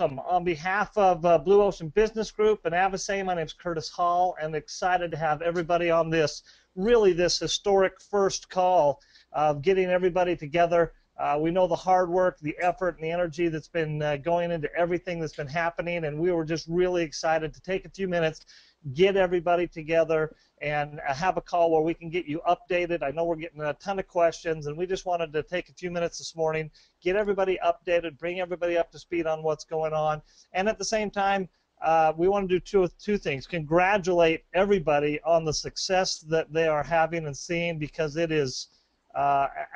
On behalf of BlueOcean Business Group and Avisae, my name is Curtis Hall, and excited to have everybody on this historic first call of getting everybody together. We know the hard work, the effort, and the energy that's been going into everything that's been happening, and we were just really excited to take a few minutes, get everybody together, and have a call where we can get you updated. I know we're getting a ton of questions, and we just wanted to take a few minutes this morning, get everybody updated, bring everybody up to speed on what's going on, and at the same time, we want to do two things. Congratulate everybody on the success that they are having and seeing, because it is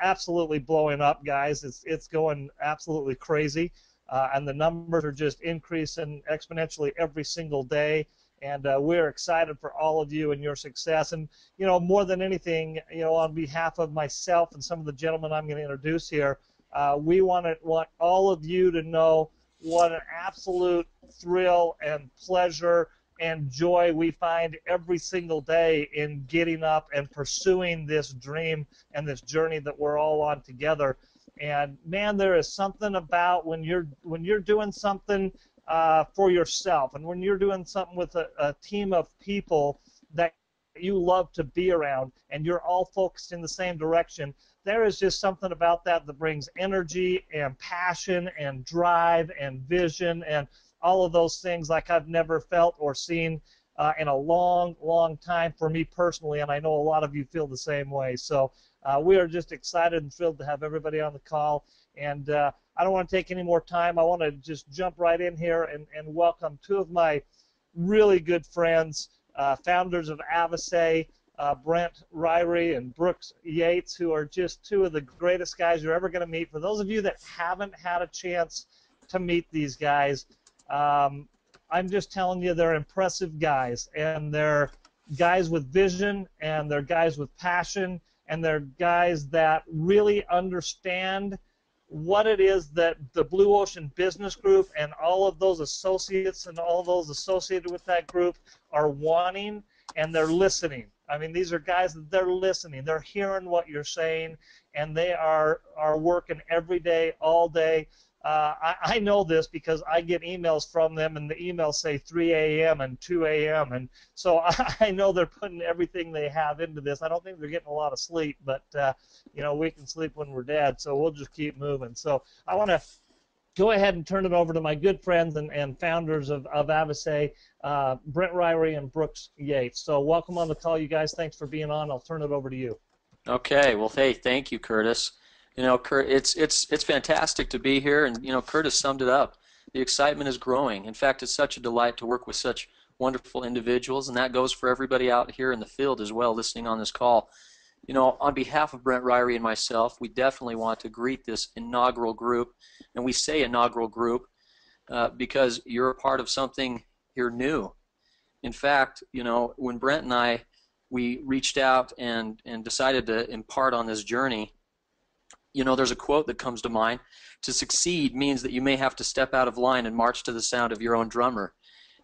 absolutely blowing up, guys. It's going absolutely crazy, and the numbers are just increasing exponentially every single day. And we're excited for all of you and your success. And, you know, more than anything, you know, on behalf of myself and some of the gentlemen I'm going to introduce here, we want all of you to know what an absolute thrill and pleasure and joy we find every single day in getting up and pursuing this dream and this journey that we're all on together. And, man, there is something about when you're doing something for yourself, and when you're doing something with a team of people that you love to be around, and you're all focused in the same direction, there is just something about that that brings energy and passion and drive and vision and all of those things like I've never felt or seen in a long, long time for me personally, and I know a lot of you feel the same way. So we are just excited and thrilled to have everybody on the call. And I don't want to take any more time. I want to just jump right in here and welcome two of my really good friends, founders of Avisae, Brent Ryrie and Brooks Yates, who are just two of the greatest guys you're ever going to meet. For those of you that haven't had a chance to meet these guys, I'm just telling you, they're impressive guys, and they're guys with vision, and they're guys with passion, and they're guys that really understand what it is that the BlueOcean Business Group and all of those associates and all those associated with that group are wanting, and they're listening. I mean, these are guys that they're listening. They're hearing what you're saying, and they are working every day, all day. I know this because I get emails from them, and the emails say 3 a.m. and 2 a.m. And so I know they're putting everything they have into this. I don't think they're getting a lot of sleep, but you know, we can sleep when we're dead, so we'll just keep moving. So I want to go ahead and turn it over to my good friends and founders of Avisae, Brent Ryrie and Brooks Yates. So welcome on the call, you guys. Thanks for being on. I'll turn it over to you. Okay. Well, hey, thank you, Curtis. You know, Kurt, it's fantastic to be here, and you know, Curtis summed it up. The excitement is growing. In fact, it's such a delight to work with such wonderful individuals, and that goes for everybody out here in the field as well, listening on this call. You know, on behalf of Brent Ryrie and myself, we definitely want to greet this inaugural group, and we say inaugural group because you're a part of something here new. In fact, you know, when Brent and we reached out and decided to impart on this journey, you know, there's a quote that comes to mind: to succeed means that you may have to step out of line and march to the sound of your own drummer.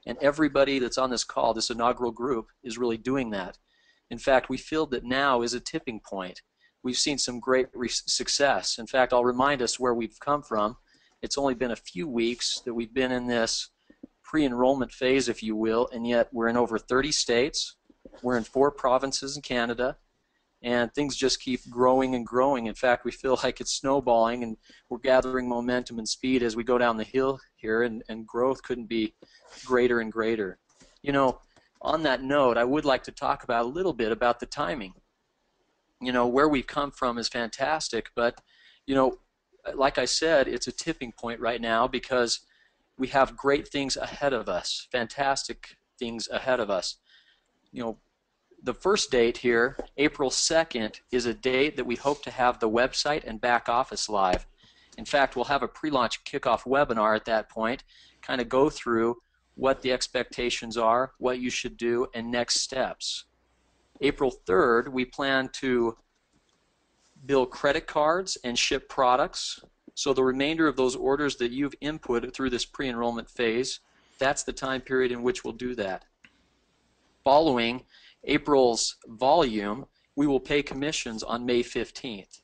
And everybody that's on this call, this inaugural group, is really doing that. In fact, we feel that now is a tipping point. We've seen some great success. In fact, I'll remind us where we've come from. It's only been a few weeks that we've been in this pre-enrollment phase, if you will, and yet we're in over 30 states. We're in 4 provinces in Canada. And things just keep growing and growing. In fact, we feel like it's snowballing, and we're gathering momentum and speed as we go down the hill here, and growth couldn't be greater and greater. You know, on that note, I would like to talk about a little bit about the timing. You know, where we've come from is fantastic, but, you know, like I said, it's a tipping point right now because we have great things ahead of us, fantastic things ahead of us. You know, the first date here, April 2nd, is a date that we hope to have the website and back office live. In fact, we'll have a pre-launch kickoff webinar at that point, kind of go through what the expectations are, what you should do, and next steps. April 3rd, we plan to bill credit cards and ship products. So the remainder of those orders that you've input through this pre-enrollment phase, that's the time period in which we'll do that. Following April's volume, we will pay commissions on May 15th.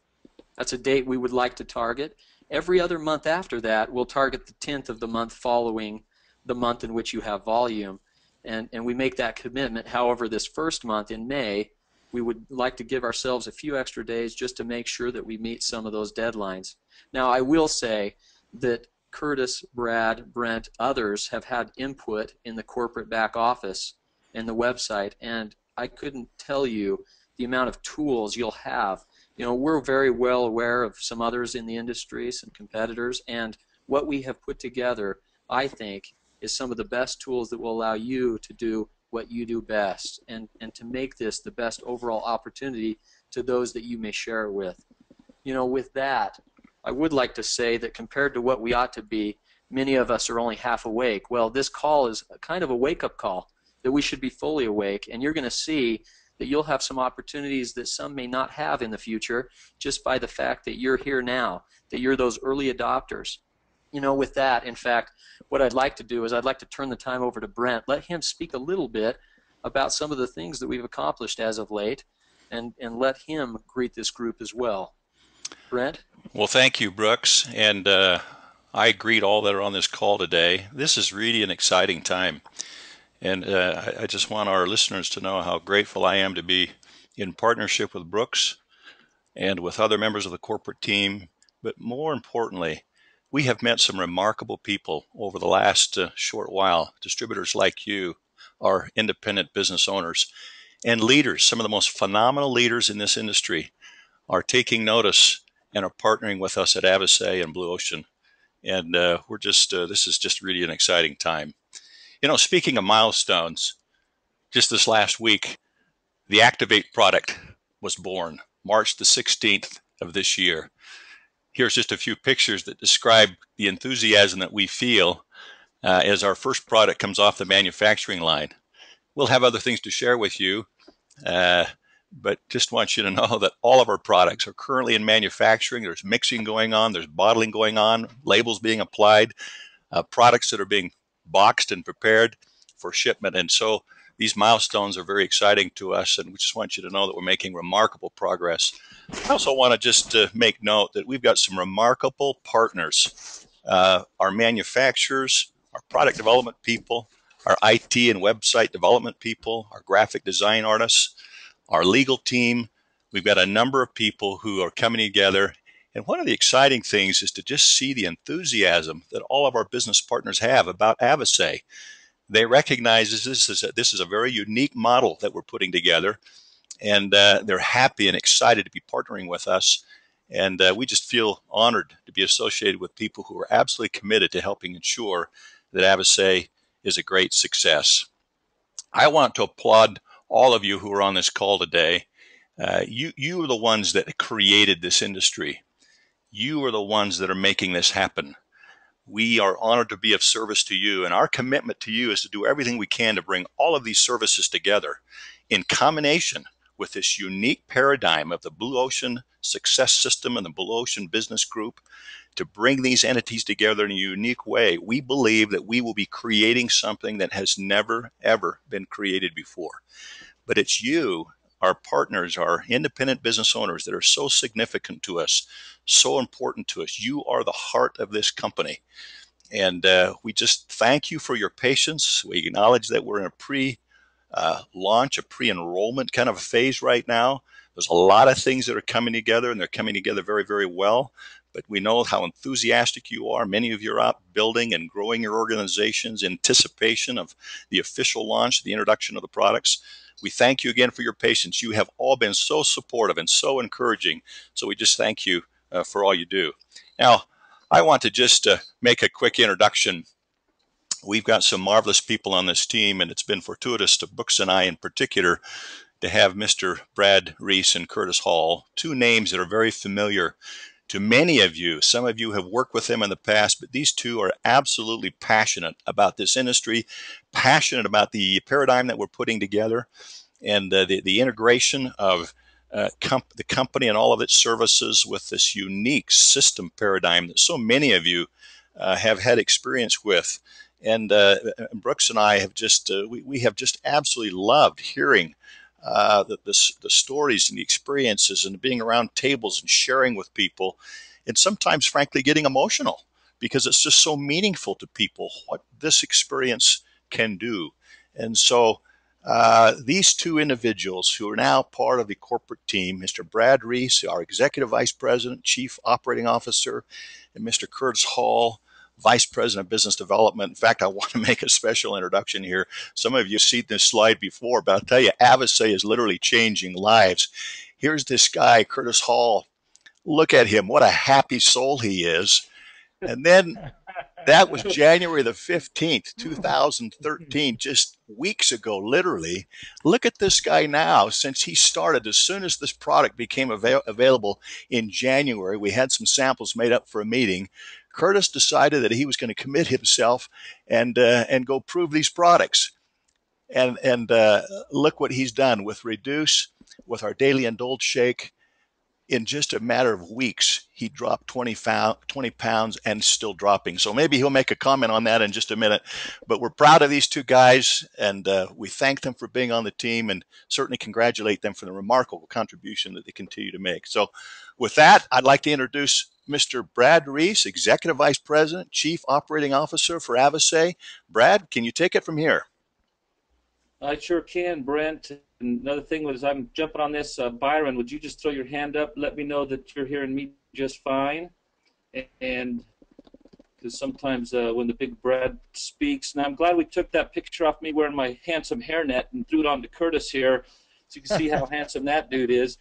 That's a date we would like to target. Every other month after that, we'll target the 10th of the month following the month in which you have volume. And we make that commitment. However, this first month in May, we would like to give ourselves a few extra days just to make sure that we meet some of those deadlines. Now, I will say that Curtis, Brad, Brent, others have had input in the corporate back office and the website, and I couldn't tell you the amount of tools you'll have. You know, we're very well aware of some others in the industry, some competitors, and what we have put together, I think, is some of the best tools that will allow you to do what you do best, and to make this the best overall opportunity to those that you may share it with. You know, with that, I would like to say that compared to what we ought to be, many of us are only half awake. Well, this call is kind of a wake-up call that we should be fully awake, and you're going to see that you'll have some opportunities that some may not have in the future just by the fact that you're here now, that you're those early adopters. You know, with that, in fact, what I'd like to do is I'd like to turn the time over to Brent, let him speak a little bit about some of the things that we've accomplished as of late, and let him greet this group as well. Brent? Well, thank you, Brooks, and I greet all that are on this call today. This is really an exciting time, and I just want our listeners to know how grateful I am to be in partnership with Brooks and with other members of the corporate team. But more importantly, we have met some remarkable people over the last short while, distributors like you, our independent business owners, and leaders. Some of the most phenomenal leaders in this industry are taking notice and are partnering with us at Avisae and BlueOcean. And we're just, this is just really an exciting time. You know, speaking of milestones, just this last week, the Activate product was born, March the 16th of this year. Here's just a few pictures that describe the enthusiasm that we feel as our first product comes off the manufacturing line. We'll have other things to share with you, but just want you to know that all of our products are currently in manufacturing. There's mixing going on, there's bottling going on, labels being applied, products that are being boxed and prepared for shipment. And so these milestones are very exciting to us, and we just want you to know that we're making remarkable progress. I also want to just make note that we've got some remarkable partners, our manufacturers, our product development people, our IT and website development people, our graphic design artists, our legal team. We've got a number of people who are coming together. And one of the exciting things is to just see the enthusiasm that all of our business partners have about Avisae. They recognize this is a very unique model that we're putting together, and they're happy and excited to be partnering with us. And we just feel honored to be associated with people who are absolutely committed to helping ensure that Avisae is a great success. I want to applaud all of you who are on this call today. You are the ones that created this industry. You are the ones that are making this happen. We are honored to be of service to you, and our commitment to you is to do everything we can to bring all of these services together in combination with this unique paradigm of the BlueOcean Success System and the BlueOcean Business Group. To bring these entities together in a unique way, we believe that we will be creating something that has never, ever been created before. But it's you, our partners, our independent business owners, that are so significant to us, so important to us. You are the heart of this company. And we just thank you for your patience. We acknowledge that we're in a pre-launch, a pre-enrollment kind of a phase right now. There's a lot of things that are coming together, and they're coming together very, very well. But we know how enthusiastic you are. Many of you are out building and growing your organizations in anticipation of the official launch, the introduction of the products. We thank you again for your patience. You have all been so supportive and so encouraging. So we just thank you for all you do. Now, I want to just make a quick introduction. We've got some marvelous people on this team, and it's been fortuitous to Brooks and I in particular to have Mr. Brad Reese and Curtis Hall, two names that are very familiar to many of you. Some of you have worked with them in the past, but these two are absolutely passionate about this industry, passionate about the paradigm that we're putting together, and the integration of the company and all of its services with this unique system paradigm that so many of you have had experience with. And Brooks and I have just, we have just absolutely loved hearing the stories and the experiences and being around tables and sharing with people. and sometimes, frankly, getting emotional because it's just so meaningful to people what this experience can do. And so these two individuals who are now part of the corporate team, Mr. Brad Reese, our Executive Vice President, Chief Operating Officer, and Mr. Curtis Hall, Vice President of Business Development. In fact, I want to make a special introduction here. Some of you have seen this slide before, but I'll tell you, Avisae is literally changing lives. Here's this guy, Curtis Hall. Look at him. What a happy soul he is. And then that was January the 15th, 2013, just weeks ago, literally. Look at this guy now. Since he started, as soon as this product became available in January, we had some samples made up for a meeting. Curtis decided that he was going to commit himself and go prove these products. And look what he's done with Reduce, with our Daily Indulge Shake. In just a matter of weeks, he dropped 20 pounds and still dropping. So maybe he'll make a comment on that in just a minute. But we're proud of these two guys, and we thank them for being on the team and certainly congratulate them for the remarkable contribution that they continue to make. So with that, I'd like to introduce Mr. Brad Reese, Executive Vice President, Chief Operating Officer for Avisae. Brad, can you take it from here? I sure can, Brent. And another thing was I'm jumping on this. Byron, would you just throw your hand up? Let me know that you're hearing me just fine. And because sometimes when the big Brad speaks, and I'm glad we took that picture off me wearing my handsome hairnet and threw it on to Curtis here so you can see how handsome that dude is.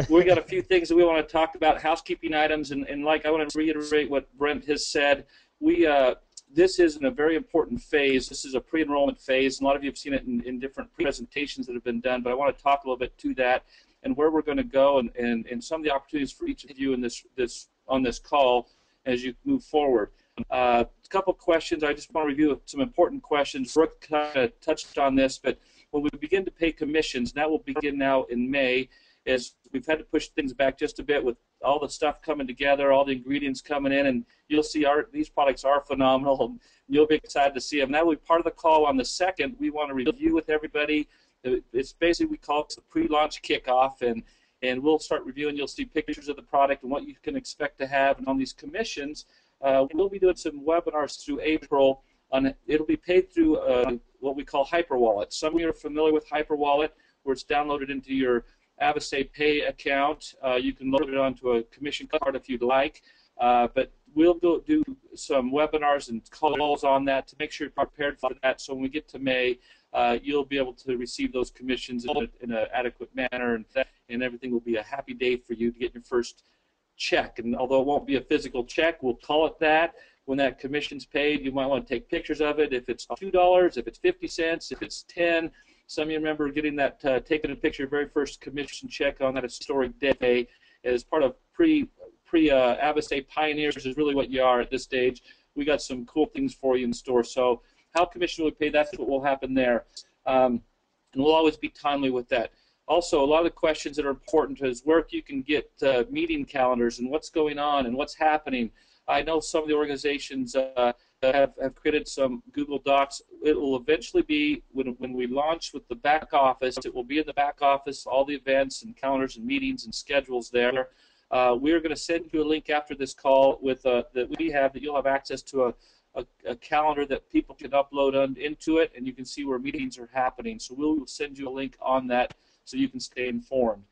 We got a few things that we want to talk about, housekeeping items, and like I want to reiterate what Brent has said. This is in a very important phase. This is a pre-enrollment phase. A lot of you have seen it in different presentations that have been done, but I want to talk a little bit to that and where we're going to go and some of the opportunities for each of you in on this call as you move forward. A couple questions. I just want to review some important questions. Brooke kind of touched on this, but when we begin to pay commissions, and that will begin now in May, is we've had to push things back just a bit with all the stuff coming together, all the ingredients coming in, and you'll see these products are phenomenal, and you'll be excited to see them. That will be part of the call on the 2nd. We want to review with everybody. It's basically, we call it the pre-launch kickoff, and we'll start reviewing. You'll see pictures of the product and what you can expect to have. And on these commissions, we'll be doing some webinars through April. It'll be paid through what we call HyperWallet. Some of you are familiar with HyperWallet, where it's downloaded into your Avisae Pay account. You can load it onto a commission card if you'd like, but we'll do some webinars and calls on that to make sure you're prepared for that, so when we get to May, you'll be able to receive those commissions in an adequate manner, and everything will be a happy day for you to get your first check. And although it won't be a physical check, we'll call it that. When that commission's paid, you might want to take pictures of it. If it's $2, if it's 50 cents, if it's 10. Some of you remember getting that, taking a picture of your very first commission check on that historic day as part of Avisae pioneers is really what you are at this stage. We got some cool things for you in store. So how commission will be paid, that's what will happen there. And we'll always be timely with that. Also, a lot of the questions that are important is where you can get meeting calendars and what's going on and what's happening. I know some of the organizations have created some Google Docs. It will eventually be, when we launch with the back office, it will be in the back office, all the events and calendars and meetings and schedules there. We are going to send you a link after this call that we have, that you'll have access to a calendar that people can upload into it, and you can see where meetings are happening. So we'll send you a link on that so you can stay informed.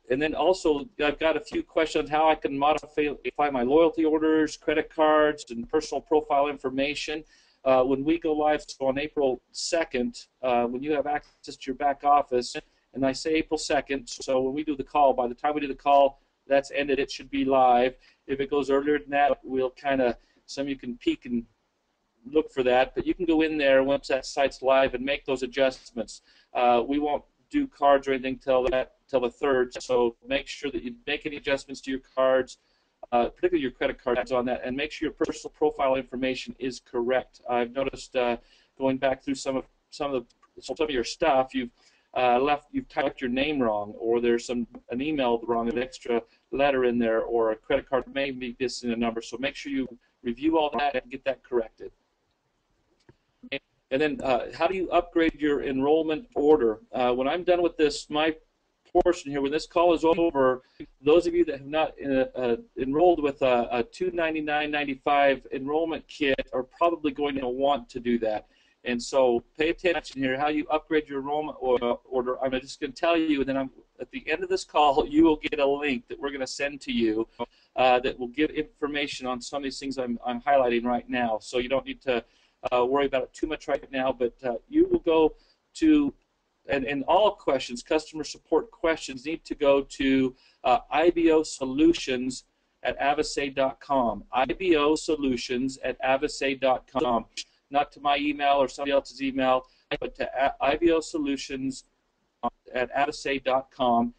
And then also, I've got a few questions on how I can modify my loyalty orders, credit cards, and personal profile information. When we go live, so on April 2nd, when you have access to your back office, and I say April 2nd, so when we do the call, by the time we do the call, that's ended, it should be live. If it goes earlier than that, we'll kind of, some of you can peek and look for that, but you can go in there once that site's live and make those adjustments. We won't do cards or anything till the 3rd, so make sure that you make any adjustments to your cards, particularly your credit cards on that, and make sure your personal profile information is correct. I've noticed going back through some of your stuff, you've typed your name wrong, or there's an email wrong, an extra letter in there, or a credit card may be missing a number. So make sure you review all that and get that corrected. And then how do you upgrade your enrollment order? When I'm done with this, my portion here. When this call is over, those of you that have not enrolled with a $299.95 enrollment kit are probably going to want to do that. And so pay attention here, how you upgrade your enrollment order. I'm just going to tell you, and then at the end of this call, you will get a link that we're going to send to you that will give information on some of these things I'm highlighting right now. So you don't need to worry about it too much right now, but you will go to, and all questions, customer support questions, need to go to IBO Solutions at Avisae.com. IBO Solutions at Avisae.com. Not to my email or somebody else's email, but to IBO Solutions at Avisae.com.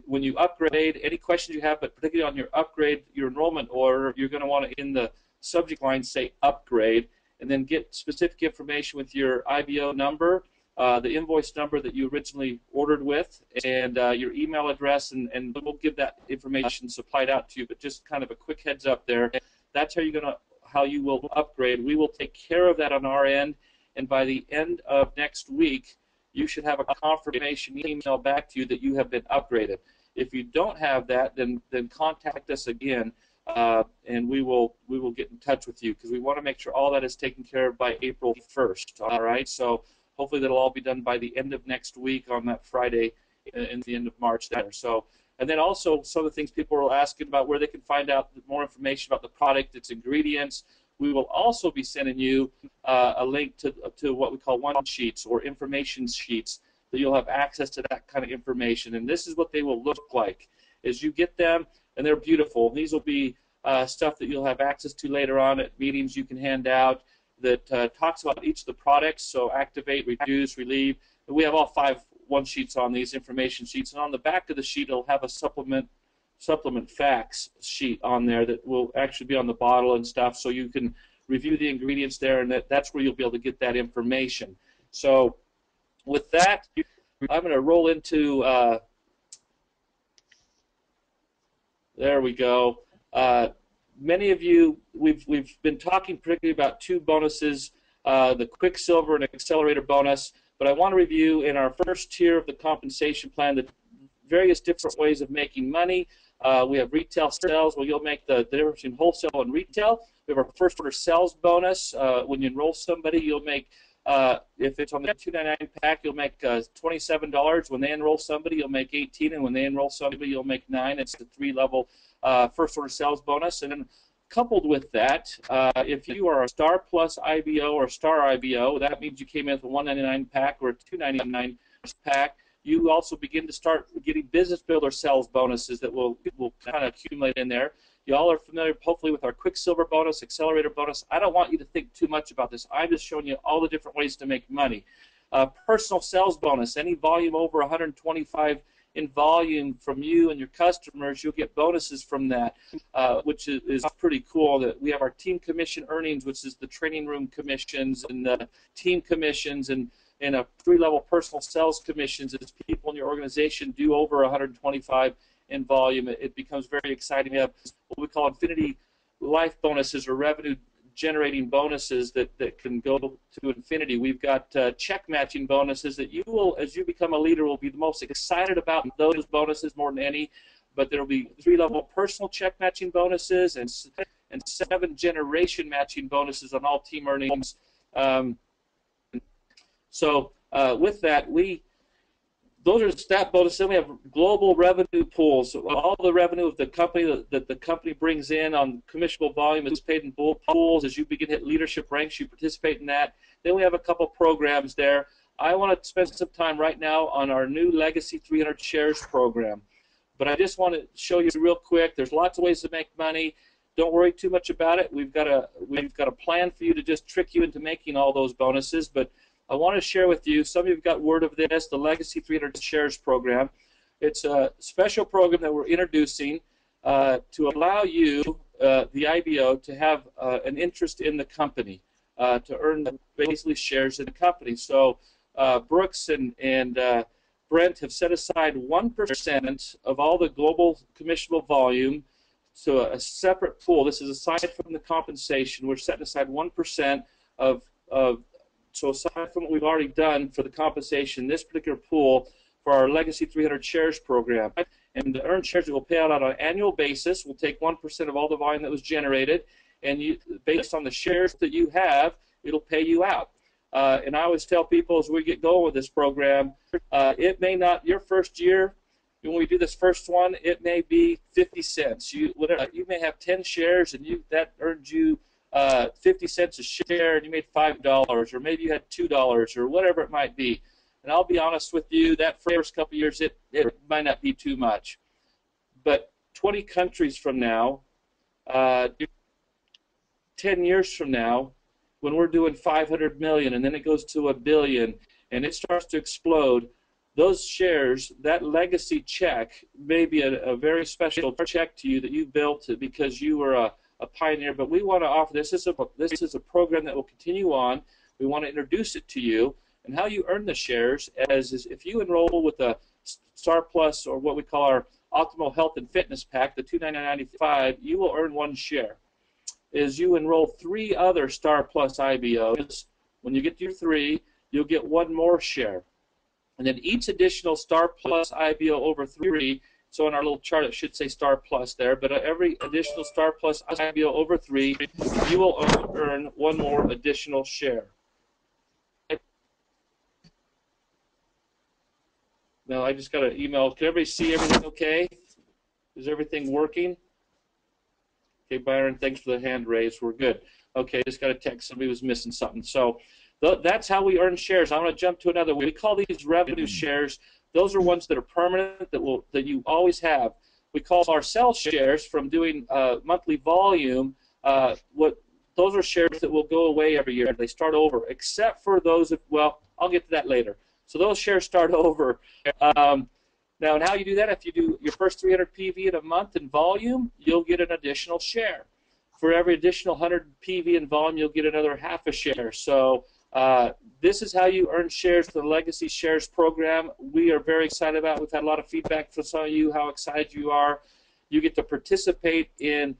When you upgrade, any questions you have, but particularly on your upgrade, your enrollment order, you're going to want to, in the subject line, say upgrade, and then get specific information with your IBO number, the invoice number that you originally ordered with, and your email address, and we'll give that information supplied out to you. But just kind of a quick heads up there. That's how you will upgrade. We will take care of that on our end, and by the end of next week, you should have a confirmation email back to you that you have been upgraded. If you don't have that, then contact us again, and we will get in touch with you, because we want to make sure all that is taken care of by April 1st. All right, so hopefully that'll all be done by the end of next week on that Friday in the end of March there. So, and then also some of the things people are asking about, where they can find out more information about the product, its ingredients. We will also be sending you a link to what we call one sheets or information sheets, that you'll have access to that kind of information. And this is what they will look like as you get them, and they're beautiful. These will be stuff that you'll have access to later on at meetings you can hand out that talks about each of the products, so activate, reduce, relieve. We have all 5 one-sheets on these information sheets, and on the back of the sheet it'll have a supplement facts sheet on there that will actually be on the bottle and stuff, so you can review the ingredients there, and that's where you'll be able to get that information. So with that, I'm going to roll into there we go. Many of you, we've been talking particularly about 2 bonuses, the Quicksilver and Accelerator bonus, but I want to review in our first tier of the compensation plan the various different ways of making money. We have retail sales, where you'll make the difference between wholesale and retail. We have our first order sales bonus. When you enroll somebody, you'll make, if it's on the $299 pack, you'll make $27. When they enroll somebody, you'll make $18, and when they enroll somebody, you'll make $9. It's a 3-level first order sales bonus. And then coupled with that, if you are a Star Plus IBO or Star IBO, that means you came in with a $199 pack or a $299 pack. You also begin to start getting business builder sales bonuses that will kind of accumulate in there. You all are familiar, hopefully, with our Quicksilver bonus, Accelerator bonus. I don't want you to think too much about this. I'm just showing you all the different ways to make money. Personal sales bonus, any volume over 125 in volume from you and your customers, you'll get bonuses from that, which is pretty cool. That we have our team commission earnings, which is the training room commissions and the team commissions, and a 3-level personal sales commissions. As people in your organization do over 125 in volume, it becomes very exciting. We have what we call infinity life bonuses, or revenue generating bonuses that can go to infinity. We've got check matching bonuses that you will, as you become a leader, will be the most excited about those bonuses more than any. But there will be 3-level personal check matching bonuses and 7 generation matching bonuses on all team earnings. So with that, those are stat bonuses. Then we have global revenue pools. So all the revenue of the company that the company brings in on commissionable volume is paid in pools. As you begin to hit leadership ranks, you participate in that. Then we have a couple programs there. I want to spend some time right now on our new Legacy 300 Shares program. But I just want to show you real quick. There's lots of ways to make money. Don't worry too much about it. We've got a plan for you to just trick you into making all those bonuses. But I want to share with you, some of you have got word of this, the Legacy 300 Shares program. It's a special program that we're introducing to allow you, the IBO, to have an interest in the company, to earn basically shares in the company. So Brooks and Brent have set aside 1% of all the global commissionable volume to a separate pool. This is aside from the compensation. We're setting aside 1% so aside from what we've already done for the compensation, this particular pool for our Legacy 300 Shares program. And the earned shares will pay out on an annual basis. We'll take 1% of all the volume that was generated, and based on the shares that you have, it'll pay you out. And I always tell people as we get going with this program, it may not, your first year, when we do this first one, it may be 50 cents. You may have 10 shares, and that earned you 50 cents a share, and you made $5, or maybe you had $2, or whatever it might be. And I'll be honest with you, that first couple of years, it might not be too much. But 20 countries from now, 10 years from now, when we're doing 500 million, and then it goes to 1 billion, and it starts to explode, those shares, that legacy check, may be a very special check to you that you built because you were a pioneer. But we want to offer this. This is a program that will continue on. We want to introduce it to you. And how you earn the shares is if you enroll with a Star Plus, or what we call our Optimal Health and Fitness Pack, the $299.95, you will earn 1 share. Is you enroll 3 other Star Plus IBOs. When you get to your 3, you'll get 1 more share. And then each additional Star Plus IBO over 3, so on our little chart it should say Star Plus there, but every additional Star Plus IBO over 3, you will earn 1 more additional share. Now I just got an email. Can everybody see everything okay? Is everything working? Okay, Byron, thanks for the hand raise. We're good. Okay, just got a text. Somebody was missing something. So that's how we earn shares. I'm going to jump to another one. We call these revenue shares. Those are ones that are permanent, that you always have. We call our sell shares from doing monthly volume. Those are shares that will go away every year. They start over, except for those. Well, I'll get to that later. So those shares start over. Now, and how you do that, if you do your first 300 PV in a month in volume, you'll get an additional share. For every additional 100 PV in volume, you'll get another half a share. So this is how you earn shares for the Legacy Shares program. We are very excited about it. We've had a lot of feedback from some of you, how excited you are. You get to participate in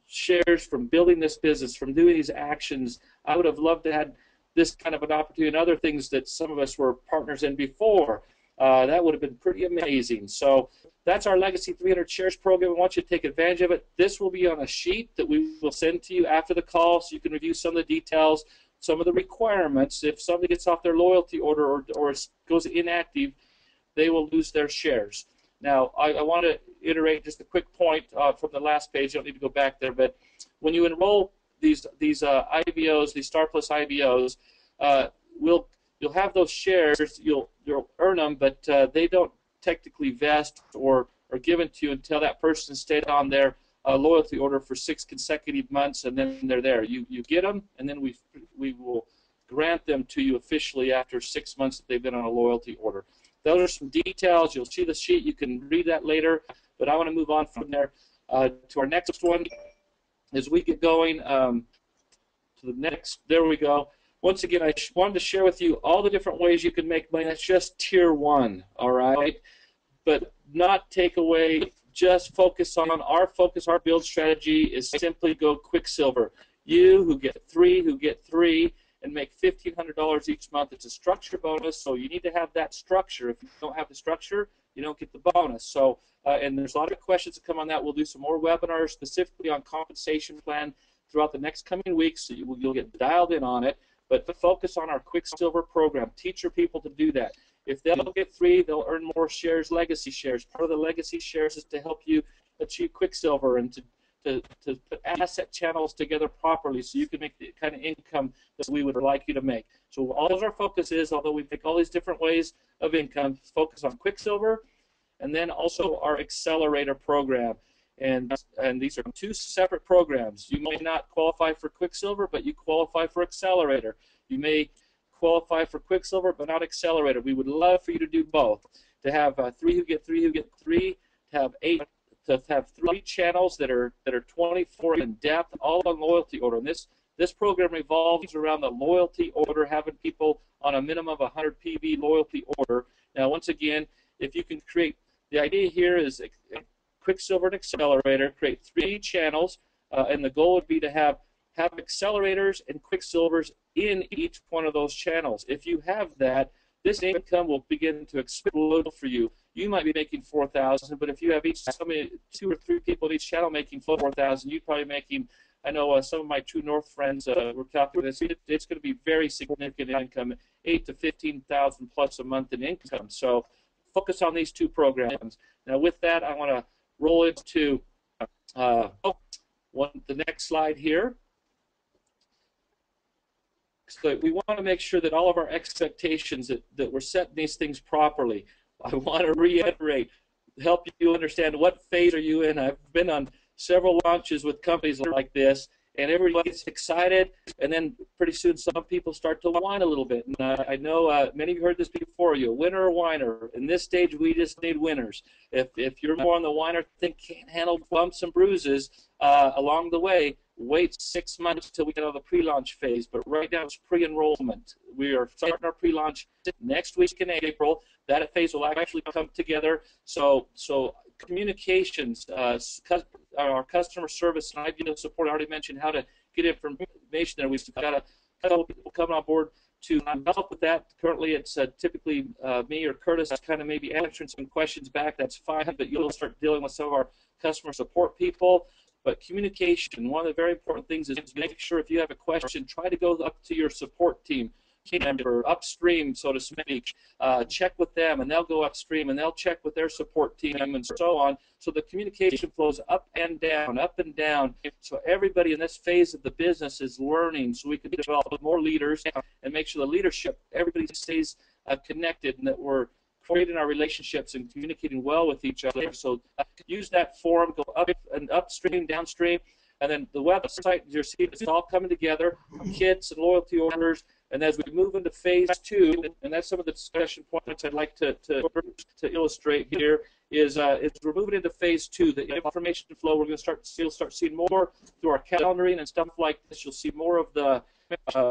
shares from building this business, from doing these actions. I would have loved to have this kind of an opportunity and other things that some of us were partners in before. That would have been pretty amazing. So that's our Legacy 300 Shares program. We want you to take advantage of it. This will be on a sheet that we will send to you after the call, so you can review some of the details, some of the requirements. If somebody gets off their loyalty order or goes inactive, they will lose their shares. Now, I want to iterate just a quick point from the last page. You don't need to go back there, but when you enroll these IBOs, these Star Plus IBOs, you'll have those shares. You'll earn them, but they don't technically vest or are given to you until that person stayed on their loyalty order for 6 consecutive months, and then they're there. You get them, and then we will grant them to you officially after 6 months that they've been on a loyalty order. Those are some details. You'll see the sheet. You can read that later, but I want to move on from there to our next one. As we get going to the next, there we go. Once again, I wanted to share with you all the different ways you can make money. That's just tier 1, all right? But not take away, just focus on our focus. Our build strategy is simply go Quicksilver. You who get 3, and make $1,500 each month. It's a structure bonus, so you need to have that structure. If you don't have the structure, you don't get the bonus. So, and there's a lot of questions that come on that. We'll do some more webinars specifically on compensation plan throughout the next coming weeks, so you'll get dialed in on it. But focus on our Quicksilver program. Teach your people to do that. If they'll get 3, they'll earn more shares, legacy shares. Part of the legacy shares is to help you achieve Quicksilver and to put asset channels together properly so you can make the kind of income that we would like you to make. So all of our focus is, although we pick all these different ways of income, focus on Quicksilver and then also our Accelerator program. And these are 2 separate programs. You may not qualify for Quicksilver, but you qualify for Accelerator. You may qualify for Quicksilver, but not Accelerator. We would love for you to do both. To have 3 who get 3 who get 3, to have 8, to have 3 channels that are 24 in depth, all on loyalty order. And this program revolves around the loyalty order, having people on a minimum of 100 PV loyalty order. Now, once again, if you can create, the idea here is Quicksilver and Accelerator, create 3 channels, and the goal would be to have accelerators and Quicksilvers in each one of those channels. If you have that, this income will begin to explode for you. You might be making 4,000, but if you have somebody, 2 or 3 people in each channel making 4,000, you're probably making. I know some of my True North friends were calculating this. It's going to be very significant income, 8 to 15,000 plus a month in income. So focus on these 2 programs. Now, with that, I want to roll into the next slide here. So we want to make sure that all of our expectations that we're setting these things properly. I want to reiterate, help you understand what phase are you in. I've been on several launches with companies like this, and everybody gets excited, and then pretty soon some people start to whine a little bit. And I know many of you heard this before. You a winner or whiner? In this stage, we just need winners. If you're more on the whiner thing, can't handle bumps and bruises along the way, wait 6 months until we get out of the pre-launch phase. But right now it's pre-enrollment. We are starting our pre-launch next week in April. That phase will actually come together. So communications, our customer service and IBM support. I already mentioned how to get information there. We've got a couple of people coming on board to help with that. Currently, it's typically me or Curtis kind of maybe answering some questions back. That's fine, but you'll start dealing with some of our customer support people. But communication, one of the very important things is make sure if you have a question, try to go up to your support team member upstream, so to speak, check with them, and they'll go upstream, and they'll check with their support team, and so on. So the communication flows up and down, so everybody in this phase of the business is learning, so we can develop more leaders and make sure the leadership, everybody stays connected, and that we're creating our relationships and communicating well with each other. So use that forum, go up and upstream, downstream, and then the website, you're seeing it's all coming together, kits and loyalty orders. And as we move into phase 2, and that's some of the discussion points I'd like to illustrate here, is we're moving into phase 2. The information flow, we're going to you'll start seeing more through our calendaring and stuff like this. You'll see more of the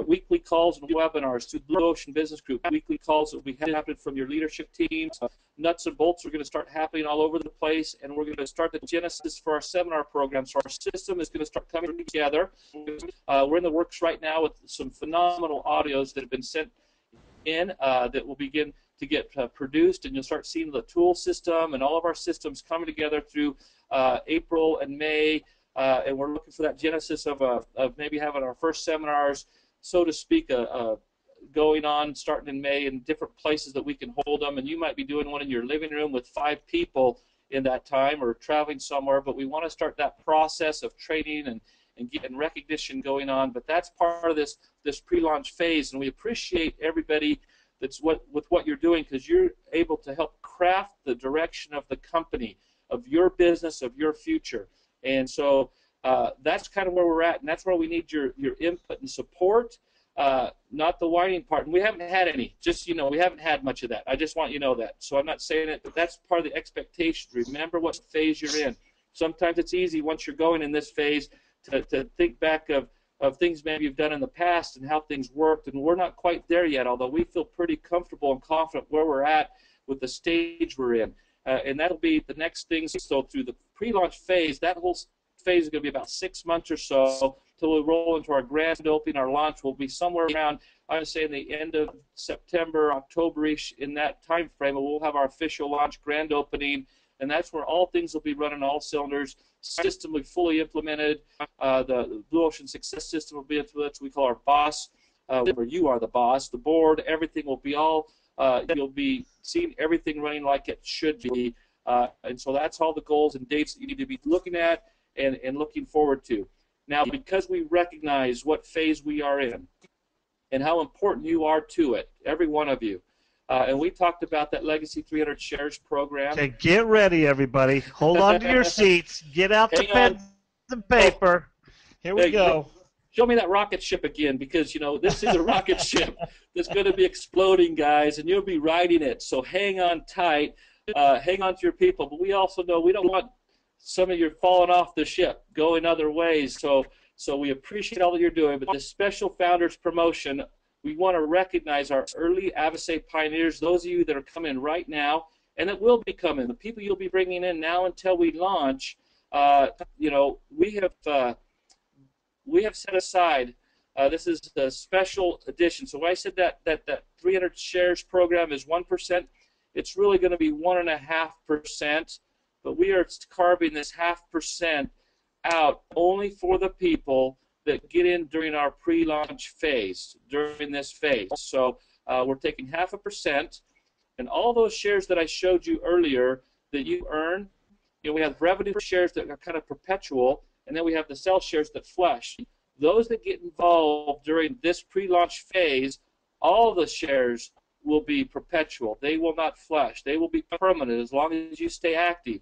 weekly calls and webinars through BlueOcean Business Group, weekly calls that will be happening from your leadership teams. Nuts and bolts are going to start happening all over the place, and we're going to start the genesis for our seminar program. So our system is going to start coming together. We're in the works right now with some phenomenal audios that have been sent in that will begin to get produced, and you'll start seeing the tool system and all of our systems coming together through April and May. And we're looking for that genesis of maybe having our first seminars, so to speak, going on starting in May in different places that we can hold them. And you might be doing one in your living room with 5 people in that time, or traveling somewhere. But we want to start that process of training and getting recognition going on. But that's part of this pre-launch phase, and we appreciate everybody that's with what you're doing, because you're able to help craft the direction of the company, of your business, of your future. And so that's kind of where we're at, and that's where we need your input and support, not the whining part. And we haven't had any, just, we haven't had much of that. I just want you to know that. So I'm not saying it, but that's part of the expectations. Remember what phase you're in. Sometimes it's easy once you're going in this phase to think back of things maybe you've done in the past and how things worked, and we're not quite there yet, although we feel pretty comfortable and confident where we're at with the stage we're in. And that'll be the next thing. So through the pre-launch phase, that whole phase is going to be about 6 months or so until we roll into our grand opening. Our launch will be somewhere around, I would say, in the end of September, October-ish, in that time frame. And we'll have our official launch grand opening, and that's where all things will be running all cylinders. System will be fully implemented. The BlueOcean Success System will be implemented. We call our boss, where you are the boss. The board, everything will be all. You'll be seeing everything running like it should be, and so that's all the goals and dates that you need to be looking at and looking forward to. Now, because we recognize what phase we are in and how important you are to it, every one of you, and we talked about that Legacy 300 Shares program. Okay, get ready, everybody. Hold on to your seats. Get out the pens and paper. Here we go. Show me that rocket ship again, because, this is a rocket ship that's going to be exploding, guys, and you'll be riding it. So hang on tight. Hang on to your people. But we also know we don't want some of you falling off the ship, going other ways. So we appreciate all that you're doing. But this special Founders Promotion, we want to recognize our early Avisae pioneers, those of you that are coming right now and that will be coming, the people you'll be bringing in now until we launch. We have set aside This is a special edition. So when I said that 300 shares program is 1%, it's really going to be 1.5%. But we are carving this 0.5% out only for the people that get in during our pre-launch phase, during this phase. So we're taking 0.5%, and all those shares that I showed you earlier that you earn, we have revenue shares that are kind of perpetual, and then we have the sell shares that flush. Those that get involved during this pre-launch phase, all the shares will be perpetual. They will not flush. They will be permanent as long as you stay active.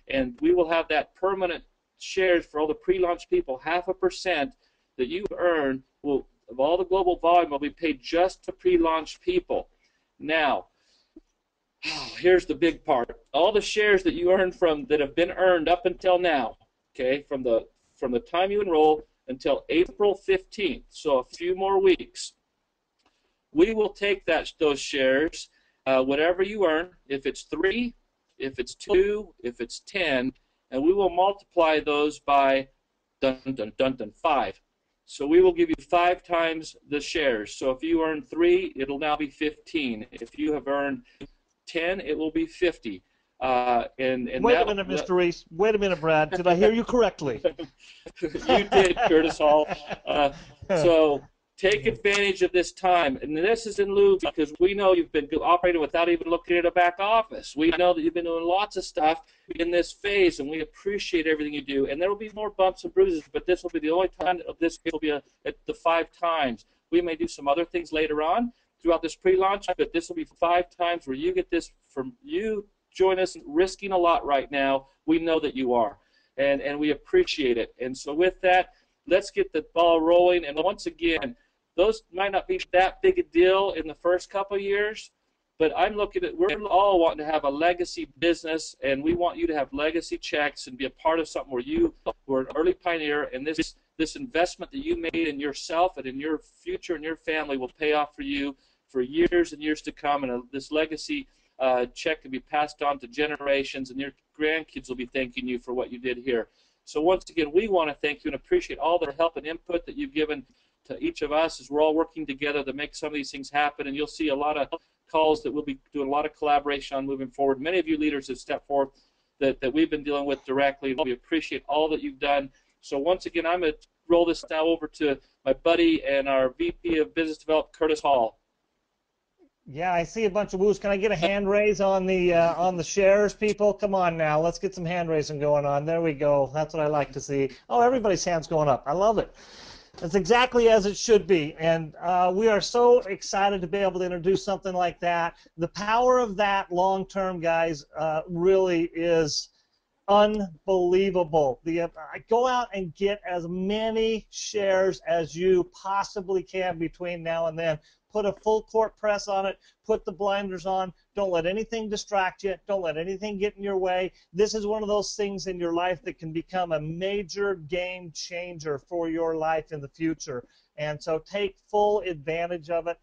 And we will have that permanent shares for all the pre-launch people. 0.5% that you earn will, of all the global volume, will be paid just to pre-launch people. Now, here's the big part. All the shares that you earn that have been earned up until now, okay, from the time you enroll until April 15th, so a few more weeks, we will take those shares, whatever you earn, if it's 3, if it's 2, if it's 10, and we will multiply those by 5. So we will give you 5 times the shares. So if you earn 3, it'll now be 15. If you have earned 10, it will be 50. Wait a minute, Mr. Reese. Wait a minute, Brad. Did I hear you correctly? You did, Curtis Hall. So take advantage of this time. And this is in lieu because we know you've been operating without even looking at a back office. We know that you've been doing lots of stuff in this phase, and we appreciate everything you do. And there will be more bumps and bruises, but this will be the only time that this will be at the 5 times. We may do some other things later on throughout this pre-launch, but this will be 5 times where you get this from you. Join us, risking a lot right now. We know that you are, and we appreciate it. And so with that, let's get the ball rolling. And once again, those might not be that big a deal in the first couple of years, but I'm looking at, we're all wanting to have a legacy business, and we want you to have legacy checks and be a part of something where you were an early pioneer, and this investment that you made in yourself and in your future and your family will pay off for you for years and years to come, and this legacy check can be passed on to generations, and your grandkids will be thanking you for what you did here. So once again, we want to thank you and appreciate all the help and input that you've given to each of us as we're all working together to make some of these things happen, and you'll see a lot of calls that we'll be doing a lot of collaboration on moving forward. Many of you leaders have stepped forth that we've been dealing with directly, and we appreciate all that you've done. So once again, I'm going to roll this now over to my buddy and our VP of Business Development, Curtis Hall. Yeah, I see a bunch of woos. Can I get a hand raise on the shares, people? Come on now, let's get some hand raising going on. There we go. That's what I like to see. Oh, everybody's hand's going up. I love it. That's exactly as it should be, and we are so excited to be able to introduce something like that. The power of that long-term, guys, really is unbelievable. Go out and get as many shares as you possibly can between now and then. Put a full court press on it. Put the blinders on. Don't let anything distract you. Don't let anything get in your way. This is one of those things in your life that can become a major game changer for your life in the future. And so take full advantage of it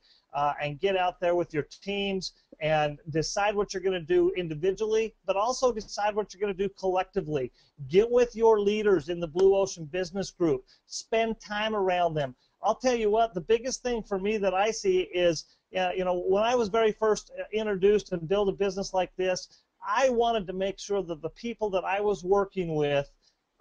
and get out there with your teams and decide what you're going to do individually, but also decide what you're going to do collectively. Get with your leaders in the BlueOcean Business Group. Spend time around them. I'll tell you what, the biggest thing for me that I see is, when I was very first introduced and build a business like this, I wanted to make sure that the people that I was working with,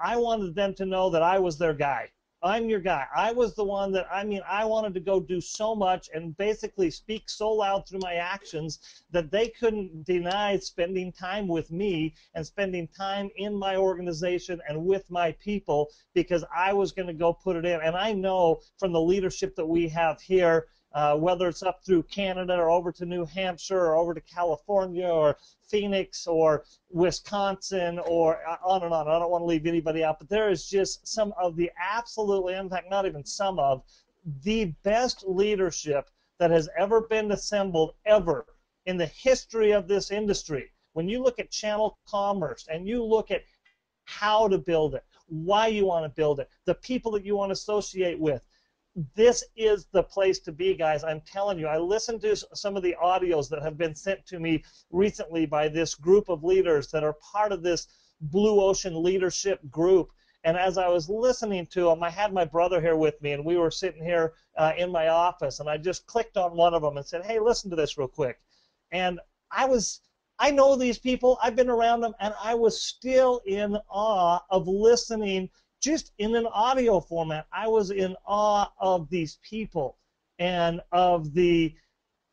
I wanted them to know that I was their guy. I'm your guy. I was the one that, I wanted to go do so much and basically speak so loud through my actions that they couldn't deny spending time with me and spending time in my organization and with my people, because I was going to go put it in. And I know from the leadership that we have here, whether it's up through Canada or over to New Hampshire or over to California or Phoenix or Wisconsin or on and on. I don't want to leave anybody out, but there is just some of the absolutely, in fact, not even some of, the best leadership that has ever been assembled ever in the history of this industry. When you look at channel commerce and you look at how to build it, why you want to build it, the people that you want to associate with, this is the place to be, guys. I'm telling you, I listened to some of the audios that have been sent to me recently by this group of leaders that are part of this BlueOcean leadership group, And as I was listening to them, I had my brother here with me, and we were sitting here in my office, and I just clicked on one of them and said, hey, listen to this real quick. And I know these people, I've been around them, and I was still in awe of listening just in an audio format. I was in awe of these people and of the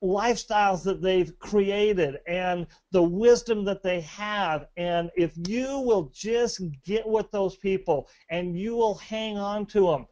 lifestyles that they've created and the wisdom that they have. And if you will just get with those people and you will hang on to them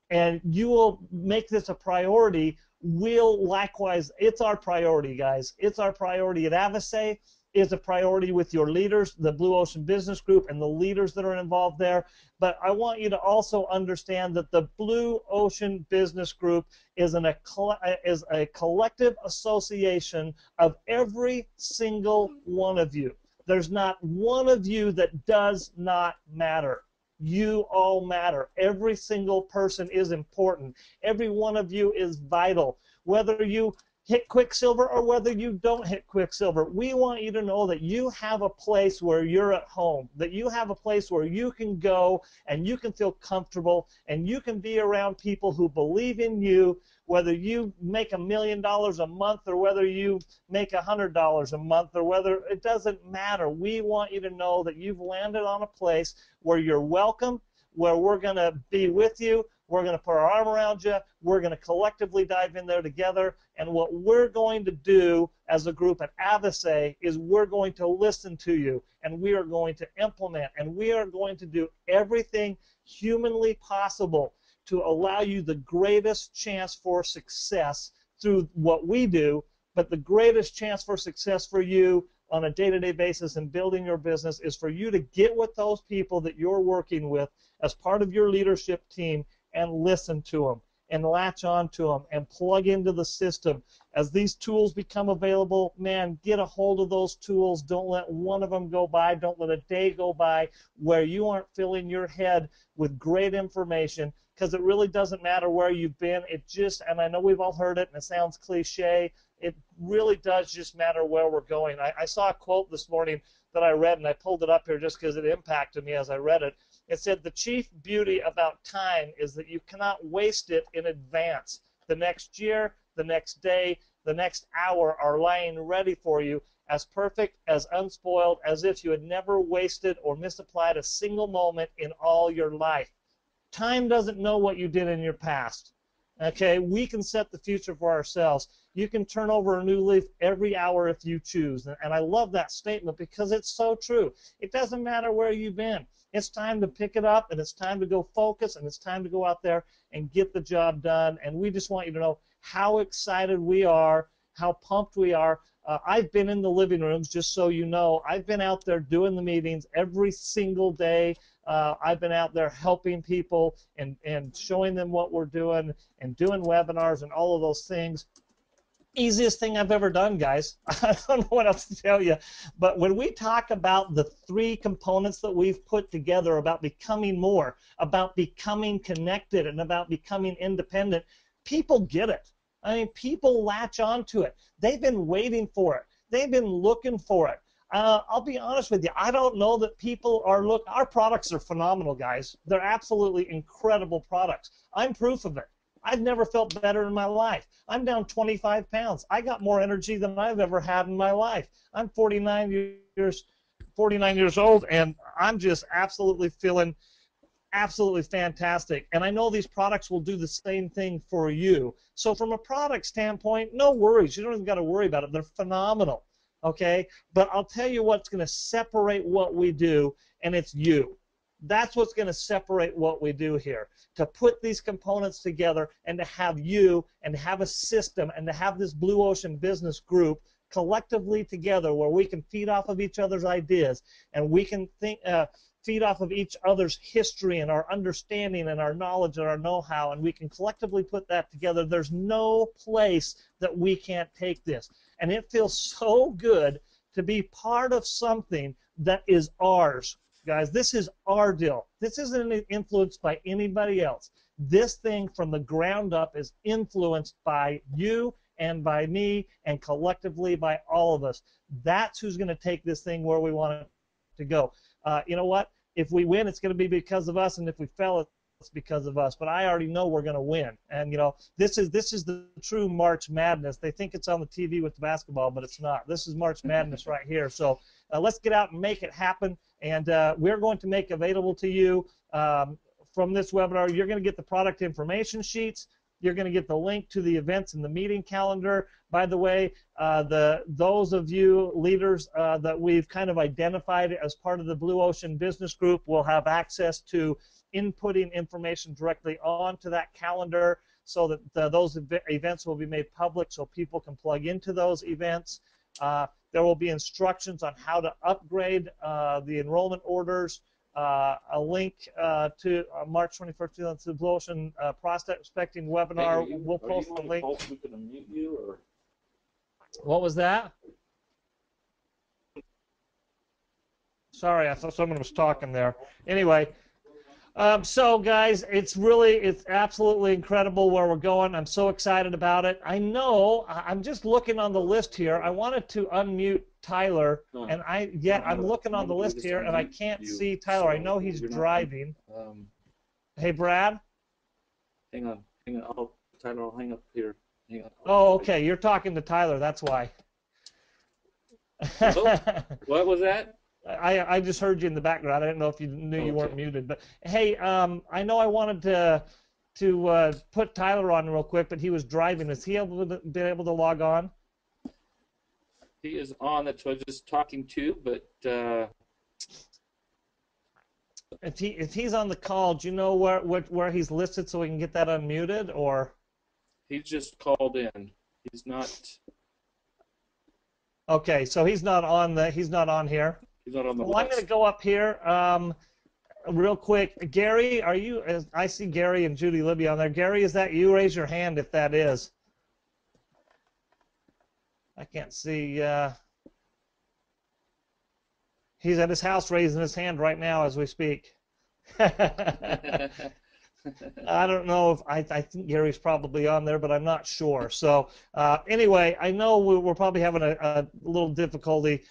and you will make this a priority, we'll likewise, it's our priority, guys. It's our priority at Avisae. Is a priority with your leaders, the BlueOcean Business Group, and the leaders that are involved there. But I want you to also understand that the BlueOcean Business Group is a collective association of every single one of you. There's not one of you that does not matter. You all matter. Every single person is important. Every one of you is vital. Whether you hit Quicksilver or whether you don't hit Quicksilver, we want you to know that you have a place where you're at home, that you have a place where you can go and you can feel comfortable and you can be around people who believe in you, whether you make $1 million a month or whether you make $100 a month or whether, it doesn't matter. We want you to know that you've landed on a place where you're welcome, where we're going to be with you. We're going to put our arm around you. We're going to collectively dive in there together. And what we're going to do as a group at Avisae is we're going to listen to you, and we are going to implement, and we are going to do everything humanly possible to allow you the greatest chance for success through what we do, but the greatest chance for success for you on a day-to-day basis in building your business is for you to get with those people that you're working with as part of your leadership team and listen to them and latch on to them and plug into the system. As these tools become available, man, get a hold of those tools. Don't let one of them go by. Don't let a day go by where you aren't filling your head with great information, because it really doesn't matter where you've been. It just, and I know we've all heard it and it sounds cliche, it really does just matter where we're going. I saw a quote this morning that I read, and I pulled it up here just because it impacted me as I read it. It said, the chief beauty about time is that you cannot waste it in advance. The next year, the next day, the next hour are lying ready for you, as perfect, as unspoiled, as if you had never wasted or misapplied a single moment in all your life. Time doesn't know what you did in your past. Okay, we can set the future for ourselves. You can turn over a new leaf every hour if you choose. And I love that statement because it's so true. It doesn't matter where you've been. It's time to pick it up, and it's time to go focus, and it's time to go out there and get the job done. And we just want you to know how excited we are, how pumped we are. I've been in the living rooms, just so you know. I've been out there doing the meetings every single day. I've been out there helping people and showing them what we're doing and doing webinars and all of those things. Easiest thing I've ever done, guys. I don't know what else to tell you. But when we talk about the three components that we've put together about becoming more, about becoming connected, and about becoming independent, people get it. I mean, people latch onto it. They've been waiting for it. They've been looking for it. I'll be honest with you. I don't know that people are our products are phenomenal, guys. They're absolutely incredible products. I'm proof of it. I've never felt better in my life. I'm down 25 pounds. I got more energy than I've ever had in my life. I'm 49 years old, and I'm just absolutely feeling absolutely fantastic. And I know these products will do the same thing for you. So from a product standpoint, no worries. You don't even got to worry about it. They're phenomenal. Okay? But I'll tell you what's going to separate what we do, and it's you. That's what's going to separate what we do here. To put these components together and to have you and to have a system and to have this BlueOcean business group collectively together where we can feed off of each other's ideas and we can feed off of each other's history and our understanding and our knowledge and our know-how, and we can collectively put that together. There's no place that we can't take this. And it feels so good to be part of something that is ours. Guys, this is our deal. This isn't influenced by anybody else. This thing from the ground up is influenced by you and by me and collectively by all of us. That's who's going to take this thing where we want it to go. You know what? if we win, it's going to be because of us, and if we fail, it's because of us. But I already know we're going to win. And you know, this is the true March Madness. They think it's on the TV with the basketball, but it's not. This is March Madness right here. So let's get out and make it happen. And we're going to make available to you from this webinar. You're going to get the product information sheets. You're going to get the link to the events and the meeting calendar. By the way, those of you leaders that we've kind of identified as part of the BlueOcean Business Group will have access to inputting information directly onto that calendar so that those events will be made public so people can plug into those events. There will be instructions on how to upgrade the enrollment orders. A link to March 21st to the BlueOcean prospecting webinar. We'll post the link. We can unmute you, or what was that? Sorry, I thought someone was talking there. Anyway, so guys, it's absolutely incredible where we're going. I'm so excited about it. I know, I'm just looking on the list here. I wanted to unmute Tyler, and I'm looking on the list here, and I can't see Tyler. I know he's driving. Hey, Brad? Hang on. Tyler, I'll hang up here. Hang on. Oh, okay, you're talking to Tyler, that's why. What was that? I just heard you in the background. I didn't know if you knew you weren't muted. But hey, I know I wanted to put Tyler on real quick, but he was driving. Is he able to log on? He is on. That's what I was just talking to. But if he's on the call, do you know where he's listed so we can get that unmuted, or? He's just called in. He's not. Okay, so he's not on here. He's not on the list. I'm going to go up here real quick. Gary, are you? I see Gary and Judy Libby on there. Gary, is that you? Raise your hand if that is. I can't see. He's at his house raising his hand right now as we speak. I don't know if I think Gary's probably on there, but I'm not sure. So anyway, I know we're probably having a little difficulty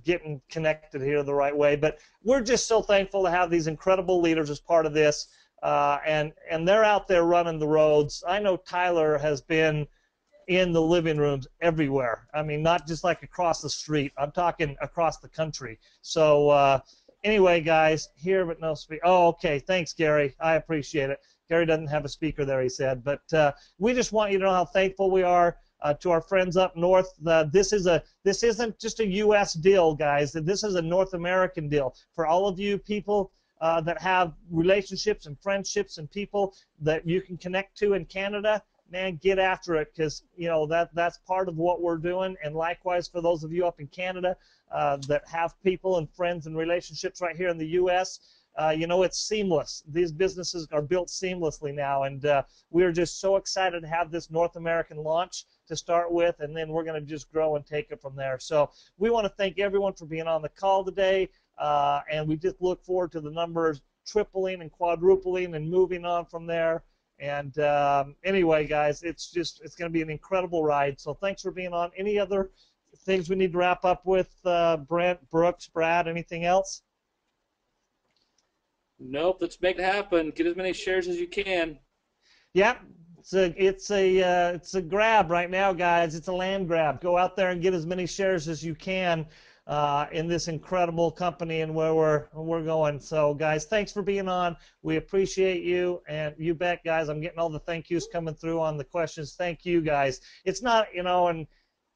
getting connected here the right way, but we're just so thankful to have these incredible leaders as part of this, and they're out there running the roads. I know Tyler has been in the living rooms everywhere. I mean, not just like across the street. I'm talking across the country. So anyway, guys, here but no speak. Oh, okay. Thanks, Gary. I appreciate it. Gary doesn't have a speaker there, he said. But we just want you to know how thankful we are to our friends up north. This isn't just a U.S. deal, guys. This is a North American deal. For all of you people that have relationships and friendships and people that you can connect to in Canada, man, get after it, because you know that's part of what we're doing. And likewise for those of you up in Canada that have people and friends and relationships right here in the U.S., you know, it's seamless. These businesses are built seamlessly now, and we're just so excited to have this North American launch to start with, and then we're going to just grow and take it from there. So we want to thank everyone for being on the call today, and we just look forward to the numbers tripling and quadrupling and moving on from there. And anyway, guys, it's going to be an incredible ride. So thanks for being on. Any other things we need to wrap up with, Brent, Brooks, Brad, anything else? Nope. Let's make it happen. Get as many shares as you can. Yep. It's a grab right now, guys. It's a land grab. Go out there and get as many shares as you can in this incredible company and where we're going. So, guys, thanks for being on. We appreciate you, and you bet, guys. I'm getting all the thank yous coming through on the questions. Thank you, guys. It's not, you know, and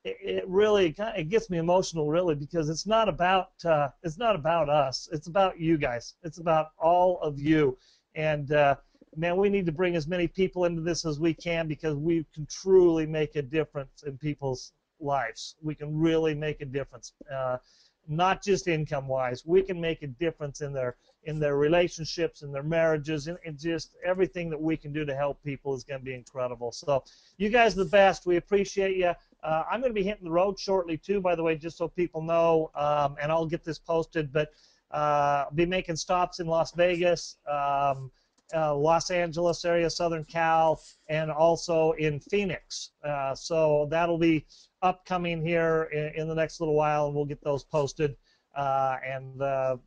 it really it gets me emotional, really, because it's not about us. It's about you guys. It's about all of you, and man, we need to bring as many people into this as we can, because we can truly make a difference in people's lives. We can really make a difference, not just income-wise. We can make a difference in their relationships, in their marriages, and just everything that we can do to help people is going to be incredible. So you guys are the best. We appreciate you. I'm going to be hitting the road shortly, too, by the way, just so people know, and I'll get this posted, but I'll be making stops in Las Vegas, Los Angeles area, Southern Cal, and also in Phoenix. So that'll be upcoming here in the next little while, and we'll get those posted. and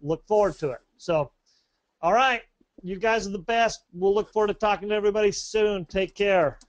look forward to it. So, all right, you guys are the best. We'll look forward to talking to everybody soon. Take care.